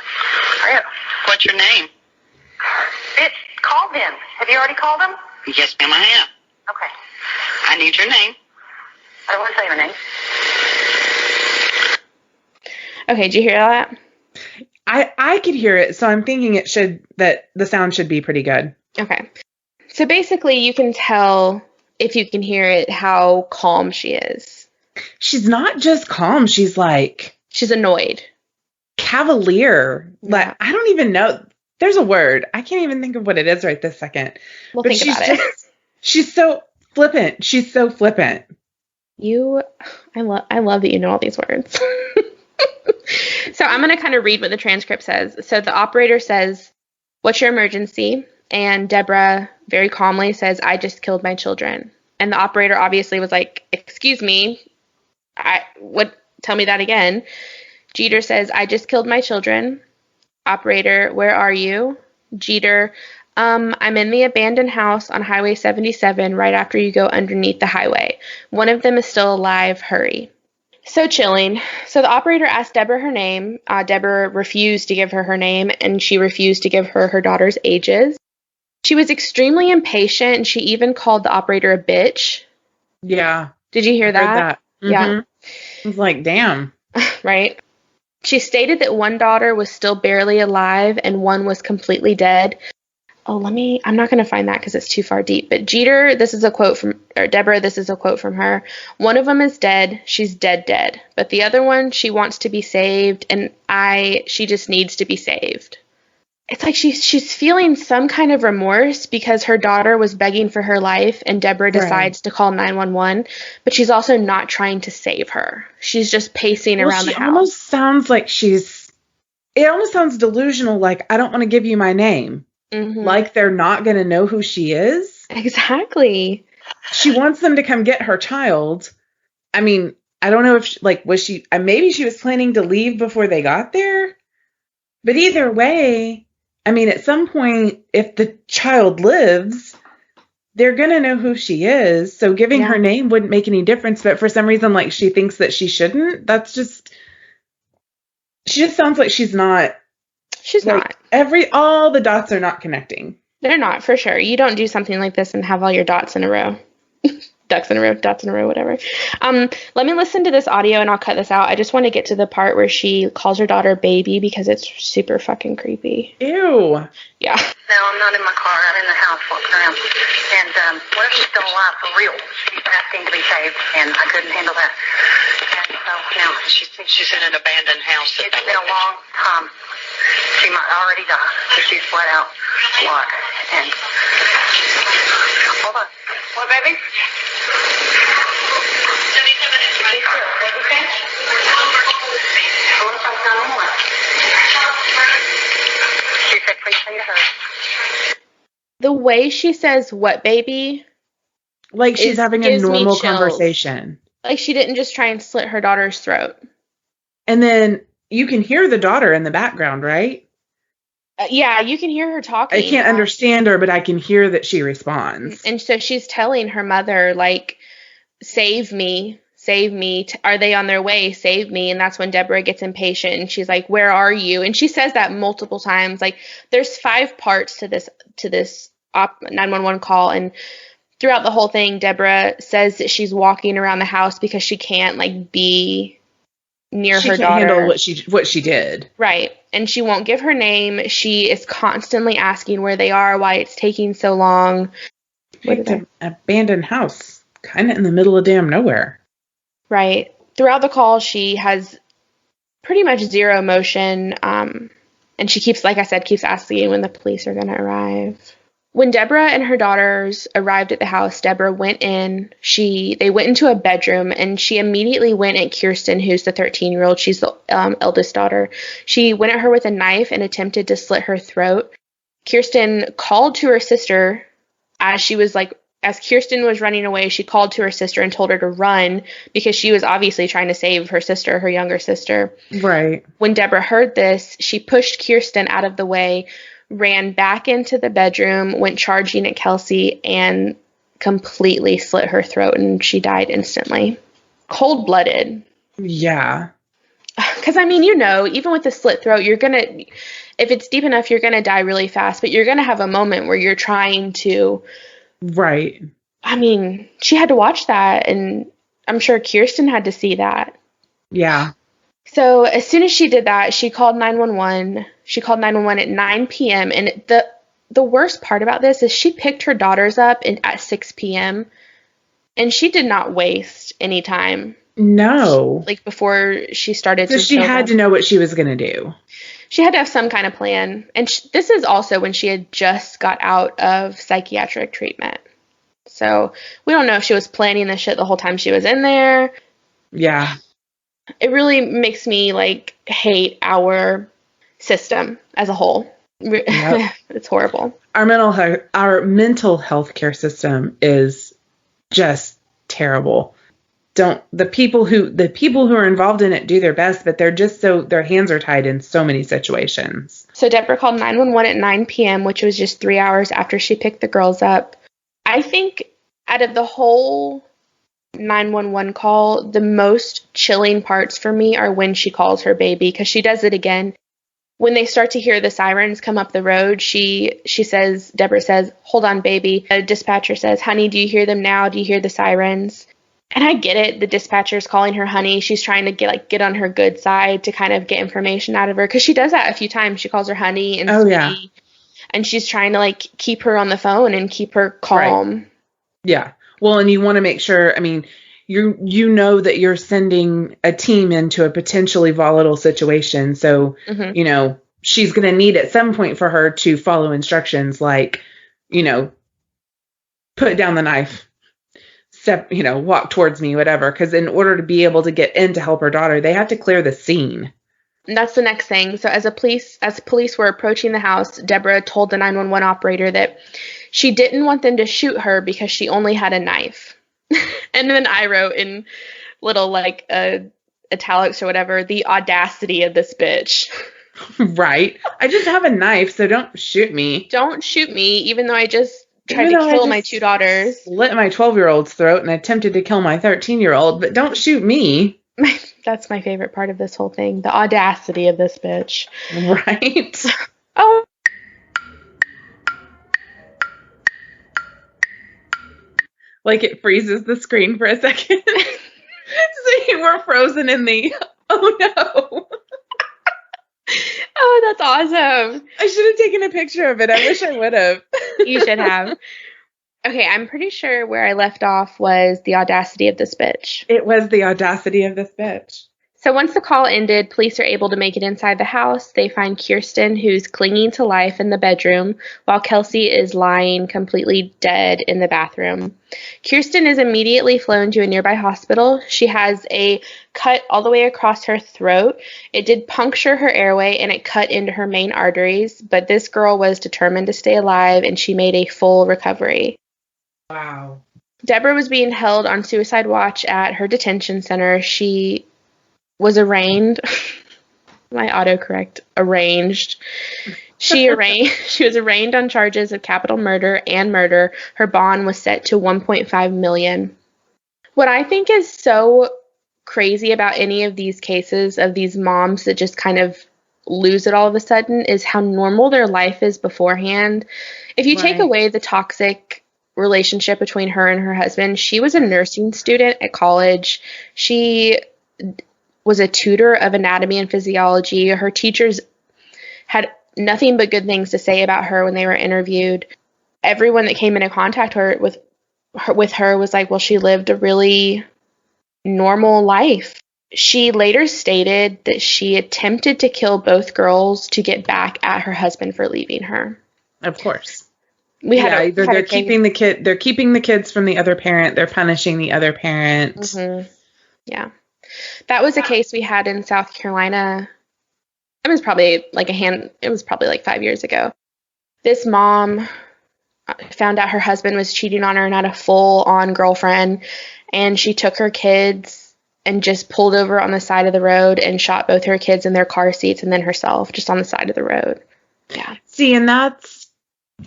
Hurry up. What's your name? Bitch, call them. Have you already called them? Yes, ma'am, I have. Okay. I need your name. I don't want to say your name. Okay, did you hear that? I could hear it, so I'm thinking that the sound should be pretty good. Okay. So basically you can tell, if you can hear it, how calm she is. She's not just calm, she's annoyed. cavalier. Yeah. Like, I don't even know. There's a word. I can't even think of what it is right this second. We'll But think she's about it. she's so flippant. She's so flippant. I love that you know all these words. So I'm going to kind of read what the transcript says. So the operator says, "What's your emergency?" And Debra very calmly says, "I just killed my children." And the operator obviously was like, "Excuse me, tell me that again." Jeter says, "I just killed my children." Operator, "Where are you?" Jeter, I'm in the abandoned house on Highway 77 right after you go underneath the highway. One of them is still alive. Hurry." So chilling. So the operator asked Debra her name. Debra refused to give her name, and she refused to give her daughter's ages. She was extremely impatient, and she even called the operator a bitch. Yeah. Did you hear I heard that? Yeah. I was like, damn. Right. She stated that one daughter was still barely alive and one was completely dead. I'm not going to find that because it's too far deep. But Debra, this is a quote from her. "One of them is dead. She's dead. But the other one, she wants to be saved, and she just needs to be saved." It's like she's feeling some kind of remorse because her daughter was begging for her life, and Debra decides to call 911, but she's also not trying to save her. She's just pacing around the house. It almost sounds like it almost sounds delusional, like, I don't want to give you my name. Mm-hmm. Like they're not going to know who she is. Exactly. She wants them to come get her child. I mean, I don't know if maybe she was planning to leave before they got there. But either way, I mean, at some point, if the child lives, they're going to know who she is. So giving her name wouldn't make any difference. But for some reason, like, she thinks that she shouldn't. She just sounds like she's not. She's not. All the dots are not connecting. They're not, for sure. You don't do something like this and have all your dots in a row. Ducks in a row, dots in a row, whatever. Let me listen to this audio and I'll cut this out. I just want to get to the part where she calls her daughter baby because it's super fucking creepy. Ew. Yeah. No, I'm not in my car. I'm in the house walking around. And one of them's still alive for real. She's asking to be saved, and I couldn't handle that. And so now She's in an abandoned house. it's been a long time. She might already die if she's bled out a lot. And hold on. What, baby? 77 is ready. What did you say? I want to talk to 911. She said, please say to her. The way she says "what, baby," like she's having a gives me normal chills. conversation. Like she didn't just try and slit her daughter's throat. And then you can hear the daughter in the background, right? Yeah, you can hear her talking. I can't understand her, but I can hear that she responds. And so she's telling her mother, like, save me. Are they on their way? Save me. And that's when Debra gets impatient and she's like, where are you? And she says that multiple times. Like, there's 5 parts to this 911 call. And throughout the whole thing, Debra says that she's walking around the house because she can't, like, be near her daughter. She can't handle what she did. Right. And she won't give her name. She is constantly asking where they are, why it's taking so long. Picked an abandoned house, kind of in the middle of damn nowhere. Right. Throughout the call, she has pretty much zero emotion. And she keeps asking when the police are going to arrive. When Debra and her daughters arrived at the house, Debra went in. They went into a bedroom, and she immediately went at Kirsten, who's the 13-year-old. She's the eldest daughter. She went at her with a knife and attempted to slit her throat. Kirsten called to her sister as Kirsten was running away. She called to her sister and told her to run because she was obviously trying to save her sister, her younger sister. Right. When Debra heard this, she pushed Kirsten out of the way, ran back into the bedroom, went charging at Kelsey, and completely slit her throat, and she died instantly. Cold-blooded. Yeah. Because, I mean, even with the slit throat, if it's deep enough, you're going to die really fast, but you're going to have a moment where you're trying to... Right. I mean, she had to watch that, and I'm sure Kirsten had to see that. Yeah. So as soon as she did that, she called 911. She called 911 at 9 p.m. And the worst part about this is she picked her daughters up at 6 p.m. and she did not waste any time. No. Like before she started So to she show had them. to know what she was going to do. She had to have some kind of plan. And this is also when she had just got out of psychiatric treatment. So we don't know if she was planning this shit the whole time she was in there. Yeah. It really makes me like hate our system as a whole. Yep. It's horrible. Our mental health care system is just terrible. The people who are involved in it do their best, but they're just their hands are tied in so many situations. So Debra called 911 at 9 p.m., which was just 3 hours after she picked the girls up. I think out of the whole 911 call, the most chilling parts for me are when she calls her baby, because she does it again. When they start to hear the sirens come up the road, Debra says, "Hold on, baby." A dispatcher says, "Honey, do you hear them now? Do you hear the sirens?" And I get it. The dispatcher's calling her honey. She's trying to get on her good side to kind of get information out of her, because she does that a few times. She calls her honey and sweetie, yeah. and she's trying to like keep her on the phone and keep her calm. Right. Yeah. Well, and you want to make sure, I mean, you know that you're sending a team into a potentially volatile situation. So, you know, she's going to need at some point for her to follow instructions like, you know, put down the knife, walk towards me, whatever. Because in order to be able to get in to help her daughter, they have to clear the scene. And that's the next thing. So as police were approaching the house, Debra told the 911 operator that she didn't want them to shoot her because she only had a knife. And then I wrote in little like italics or whatever, the audacity of this bitch. Right. I just have a knife, so don't shoot me. Don't shoot me, even though I just tried to kill my 2 daughters. Slit my 12-year-old's throat and attempted to kill my 13-year-old, but don't shoot me. That's my favorite part of this whole thing. The audacity of this bitch. Right. Oh. Like it freezes the screen for a second. So you were frozen in the, oh no. Oh, that's awesome. I should have taken a picture of it. I wish I would have. You should have. Okay, I'm pretty sure where I left off was the audacity of this bitch. It was the audacity of this bitch. So once the call ended, police are able to make it inside the house. They find Kirsten, who's clinging to life in the bedroom, while Kelsey is lying completely dead in the bathroom. Kirsten is immediately flown to a nearby hospital. She has a cut all the way across her throat. It did puncture her airway and it cut into her main arteries, but this girl was determined to stay alive and she made a full recovery. Wow. Debra was being held on suicide watch at her detention center. She was arraigned. My autocorrect arranged. She was arraigned on charges of capital murder and murder. Her bond was set to $1.5 million. What I think is so crazy about any of these cases of these moms that just kind of lose it all of a sudden is how normal their life is beforehand. If you take away the toxic relationship between her and her husband, she was a nursing student at college. She was a tutor of anatomy and physiology. Her teachers had nothing but good things to say about her when they were interviewed. Everyone that came into contact with her was like, well, she lived a really normal life. She later stated that she attempted to kill both girls to get back at her husband for leaving her. Of course. They're keeping the kids from the other parent, they're punishing the other parent. Mm-hmm. Yeah. That was a case we had in South Carolina. It was probably like 5 years ago. This mom found out her husband was cheating on her and had a full-on girlfriend, and she took her kids and just pulled over on the side of the road and shot both her kids in their car seats and then herself just on the side of the road. Yeah. See, and that's,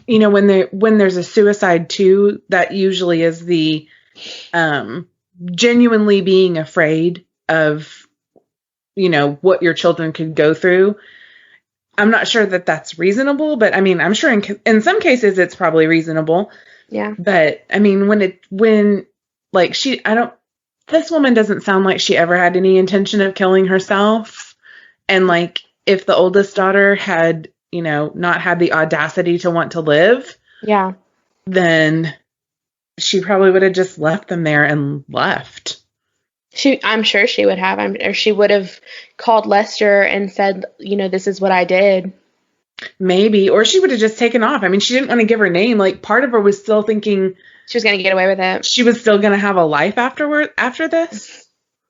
when there's a suicide too, that usually is the genuinely being afraid of, what your children could go through. I'm not sure that that's reasonable, but I mean, I'm sure in some cases it's probably reasonable. Yeah. But I mean, this woman doesn't sound like she ever had any intention of killing herself. And like, if the oldest daughter had, not had the audacity to want to live, yeah, then she probably would have just left them there and left. I'm sure she would have. Or she would have called Lester and said, this is what I did. Maybe. Or she would have just taken off. I mean, she didn't want to give her name. Like, part of her was still thinking she was going to get away with it. She was still going to have a life after this.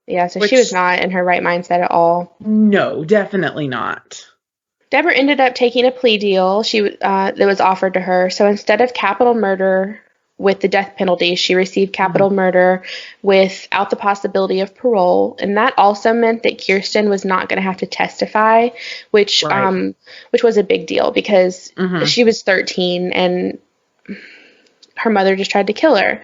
Yeah, so she was not in her right mindset at all. No, definitely not. Debra ended up taking a plea deal that was offered to her. So instead of capital murder with the death penalty, she received capital murder without the possibility of parole. And that also meant that Kirsten was not going to have to testify, which was a big deal because she was 13 and her mother just tried to kill her.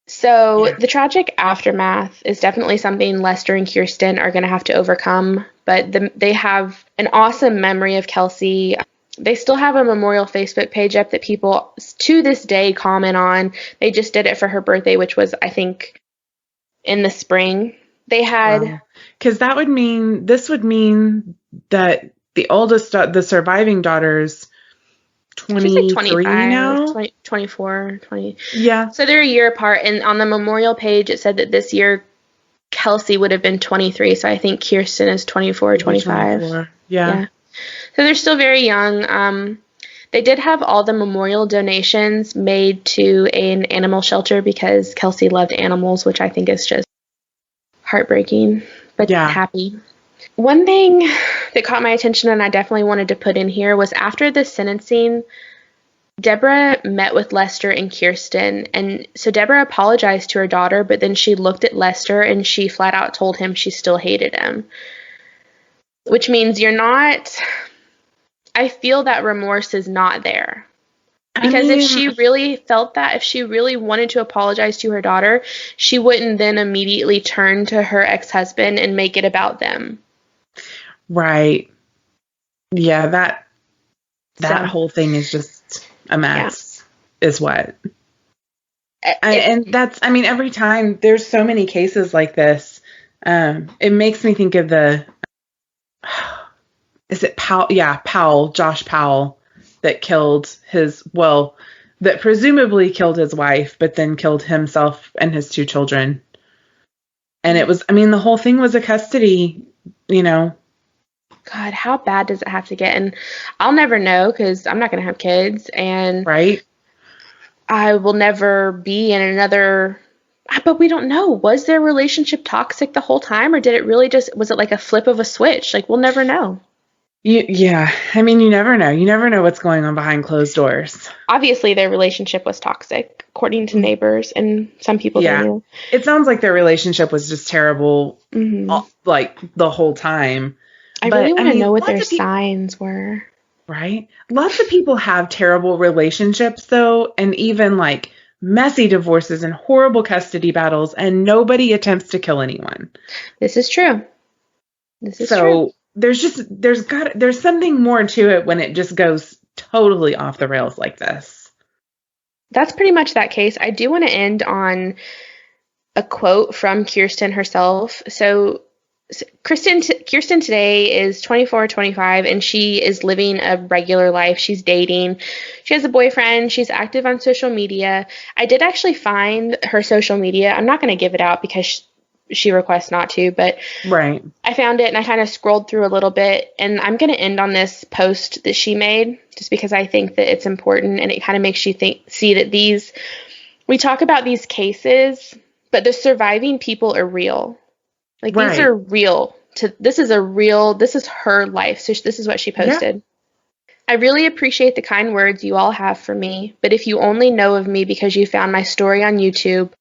So the tragic aftermath is definitely something Lester and Kirsten are going to have to overcome, but they have an awesome memory of Kelsey. They still have a memorial Facebook page up that people to this day comment on. They just did it for her birthday, which was, I think, in the spring. They had... Because this would mean that the surviving daughter's 23 now? 24, 20. Yeah. So they're a year apart. And on the memorial page, it said that this year Kelsey would have been 23. So I think Kirsten is 24 or 25. 24. Yeah. So they're still very young. They did have all the memorial donations made to an animal shelter because Kelsey loved animals, which I think is just heartbreaking, but happy. One thing that caught my attention and I definitely wanted to put in here was after the sentencing, Debra met with Lester and Kirsten. And so Debra apologized to her daughter, but then she looked at Lester and she flat out told him she still hated him. Which means I feel that remorse is not there. Because if she really felt that, if she really wanted to apologize to her daughter, she wouldn't then immediately turn to her ex-husband and make it about them. Right. Yeah, that whole thing is just a mess, is what. And that's, every time there's so many cases like this, it makes me think of is it Powell? Yeah, Josh Powell, that that presumably killed his wife, but then killed himself and his 2 children. And it was, the whole thing was a custody, God, how bad does it have to get? And I'll never know because I'm not going to have kids. And I will never be in another... But we don't know. Was their relationship toxic the whole time? Or did it really was it like a flip of a switch? Like, we'll never know. You never know. You never know what's going on behind closed doors. Obviously, their relationship was toxic, according to neighbors and some people. Yeah, it sounds like their relationship was just terrible, like the whole time. I really want to know what their signs were. Right? Lots of people have terrible relationships, though, and even like messy divorces and horrible custody battles, and nobody attempts to kill anyone. This is true. True. There's something more to it when it just goes totally off the rails like this. That's pretty much that case. I do want to end on a quote from Kirsten herself. So Kirsten today is 24, 25, and she is living a regular life. She's dating. She has a boyfriend. She's active on social media. I did actually find her social media. I'm not going to give it out because she requests not to, but I found it and I kind of scrolled through a little bit, and I'm going to end on this post that she made just because I think that it's important and it kind of makes you see that we talk about these cases, but the surviving people are real. Like these are real. This is her life. So this is what she posted. Yeah. I really appreciate the kind words you all have for me, but if you only know of me because you found my story on YouTube,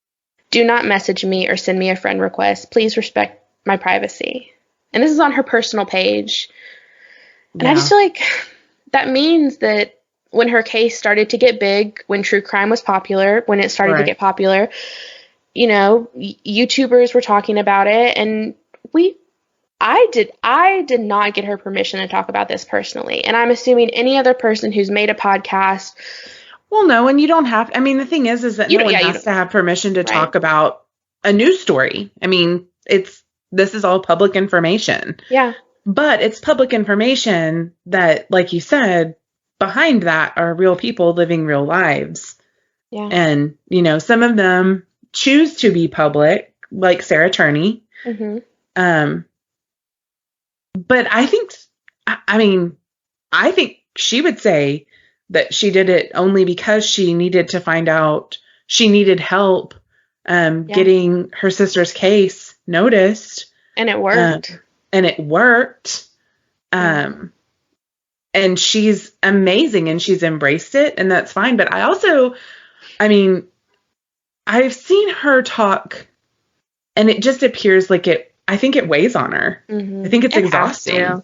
do not message me or send me a friend request. Please respect my privacy. And this is on her personal page. And I just feel like that means that when her case started to get big, when true crime was popular, when it started to get popular, YouTubers were talking about it, and I did not get her permission to talk about this personally. And I'm assuming any other person who's made a podcast. Well, no, and you don't have, the thing is that no one has to have permission to talk about a news story. This is all public information. Yeah. But it's public information that, like you said, behind that are real people living real lives. Yeah. And, some of them choose to be public, like Sarah Turney. Mm-hmm. But I think, I think she would say that she did it only because she needed to find out, she needed help getting her sister's case noticed. And it worked. And it worked. And she's amazing and she's embraced it, and that's fine. But I also, I've seen her talk and it just appears like I think it weighs on her. I think it's exhausting.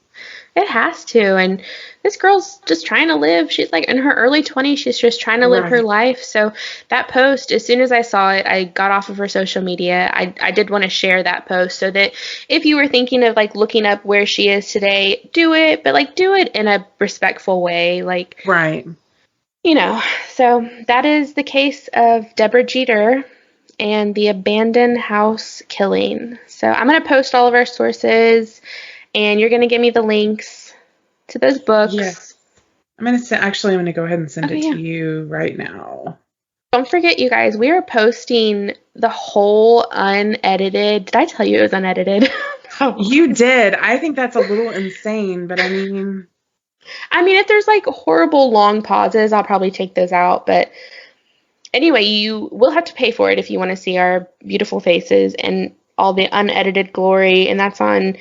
It has to. And this girl's just trying to live. She's like in her early 20s. She's just trying to live her life. So that post, as soon as I saw it, I got off of her social media. I did want to share that post so that if you were thinking of like looking up where she is today, do it, but like do it in a respectful way. Like, right. You know, so that is the case of Debra Jeter and the abandoned house killing. So I'm going to post all of our sources, and you're going to give me the links to those books. Yes. I'm going to go ahead and send it to you right now. Don't forget, you guys, we are posting the whole unedited. Did I tell you it was unedited? You did. I think that's a little insane, but I mean, if there's like horrible long pauses, I'll probably take those out, but anyway, you will have to pay for it if you want to see our beautiful faces and all the unedited glory, and that's on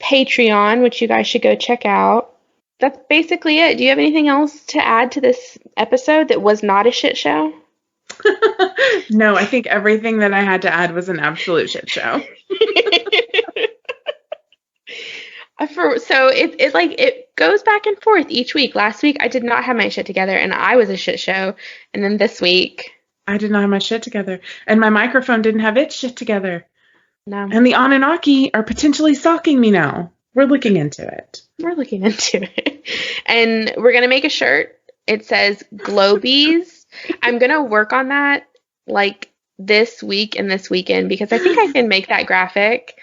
Patreon, which you guys should go check out. That's basically it. Do you have anything else to add to this episode that was not a shit show? No, I think everything that I had to add was an absolute shit show. So it goes back and forth each week. Last week I did not have my shit together and I was a shit show. And then this week I did not have my shit together. And my microphone didn't have its shit together. No. And the Anunaki are potentially stalking me now. We're looking into it. And we're going to make a shirt. It says Globies. I'm going to work on that like this week and this weekend because I think I can make that graphic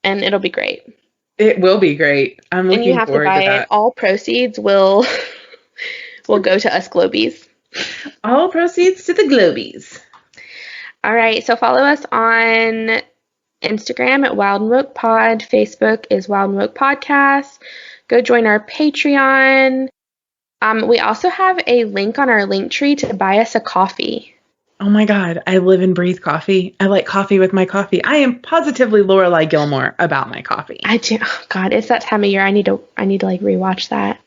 and it'll be great. It will be great. I'm looking forward to that. And you have to buy it. All proceeds will go to us Globies. All proceeds to the Globies. All right. So follow us on Instagram at Wild and Woke Pod. Facebook is Wild and Woke Podcast. Go join our Patreon. We also have a link on our link tree to buy us a coffee. Oh my God, I live and breathe coffee. I like coffee with my coffee. I am positively Lorelai Gilmore about my coffee. I do. Oh God, it's that time of year. I need to like rewatch that.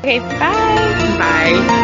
Okay, bye. Bye.